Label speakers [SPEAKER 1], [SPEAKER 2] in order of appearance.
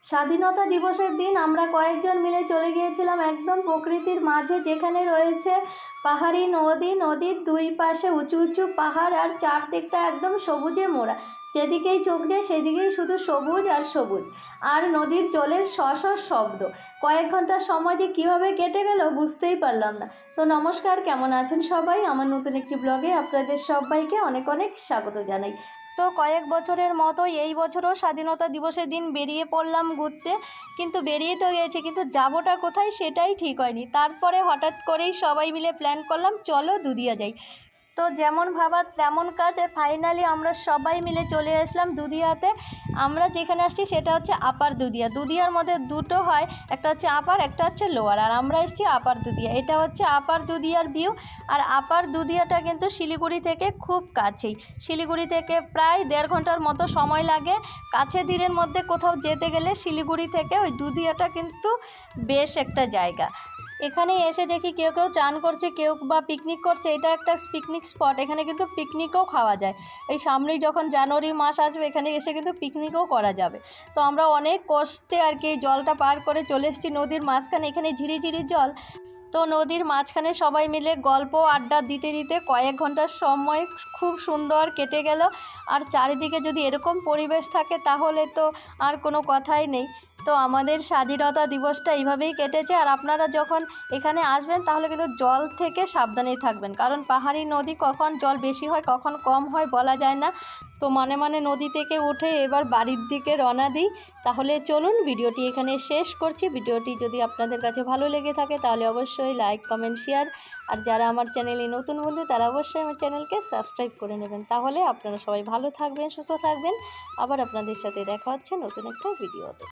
[SPEAKER 1] স্বাধীনতা দিবসের দিন আমরা কয়েকজন মিলে চলে গিয়েছিলাম একদম প্রকৃতির মাঝে, যেখানে রয়েছে পাহাড়ি নদী, নদীর দুই পাশে উঁচু উঁচু পাহাড় আর চারদিকটা একদম সবুজে মোড়া। যেদিকেই চোখ যায় সেদিকেই শুধু সবুজ আর সবুজ, আর নদীর জলের শব্দ। কয়েক ঘন্টার সময় যে কীভাবে কেটে গেল বুঝতেই পারলাম না। তো নমস্কার, কেমন আছেন সবাই? আমার নতুন একটি ব্লগে আপনাদের সবাইকে অনেক অনেক স্বাগত জানাই। তো কয়েক বছরের মতো এই বছরও স্বাধীনতা দিবসের দিন বেরিয়ে পড়লাম ঘুরতে, কিন্তু বেরিয়ে তো গেছি, কিন্তু যাবোটা কোথায় সেটাই ঠিক হয়নি। তারপরে হঠাৎ করেই সবাই মিলে প্ল্যান করলাম, চলো দুদিয়া যাই। তো যেমন ভাবা তেমন কাজ, ফাইনালি আমরা সবাই মিলে চলে আসলাম দুদিয়াতে। আমরা যেখানে আসছি সেটা হচ্ছে আপার দুদিয়া। দুদিয়ার মধ্যে দুটো হয়, একটা হচ্ছে আপার, একটা হচ্ছে লোয়ার, আর আমরা এসেছি আপার দুদিয়া। এটা হচ্ছে আপার দুদিয়ার ভিউ। আর আপার দুদিয়াটা কিন্তু শিলিগুড়ি থেকে খুব কাছেই। শিলিগুড়ি থেকে প্রায় 1.5 ঘন্টার মতো সময় লাগে। কাছে ধীরের মধ্যে কোথাও যেতে গেলে শিলিগুড়ি থেকে ওই দুদিয়াটা কিন্তু বেশ একটা জায়গা। এখানে এসে দেখি কেউ কেউ চান করছে, কেউ বা পিকনিক করছে। এটা একটা পিকনিক স্পট, এখানে কিন্তু পিকনিকও খাওয়া যায়। এই সামনেই যখন জানুয়ারি মাস আসবে এখানে এসে কিন্তু পিকনিকও করা যাবে। তো আমরা অনেক কষ্টে আর কি এই জলটা পার করে চলে এসেছি নদীর মাঝখানে। এখানে ঝিরিঝিরি জল। তো নদীর মাঝখানে সবাই মিলে গল্প আড্ডা দিতে দিতে কয়েক ঘন্টার সময় খুব সুন্দর কেটে গেল। আর চারিদিকে যদি এরকম পরিবেশ থাকে তাহলে তো আর কোনো কথাই নেই। তো আমাদের স্বাধীনতা দিবসটা এইভাবেই কেটেছে। আর আপনারা যখন এখানে আসবেন তাহলে কিন্তু জল থেকে সাবধানেই থাকবেন, কারণ পাহাড়ি নদী কখন জল বেশি হয় কখন কম হয় বলা যায় না। তো মানে নদী থেকে উঠে এবার বাড়ির দিকে রওনা দিই। তাহলে চলুন ভিডিওটি এখানে শেষ করছি। ভিডিওটি যদি আপনাদের কাছে ভালো লেগে থাকে তাহলে অবশ্যই লাইক, কমেন্ট, শেয়ার, আর যারা আমার চ্যানেলে নতুন বন্ধু তারা অবশ্যই আমার চ্যানেলকে সাবস্ক্রাইব করে নেবেন। তাহলে আপনারা সবাই ভালো থাকবেন, সুস্থ থাকবেন। আবার আপনাদের সাথে দেখা হচ্ছে নতুন একটা ভিডিওতে।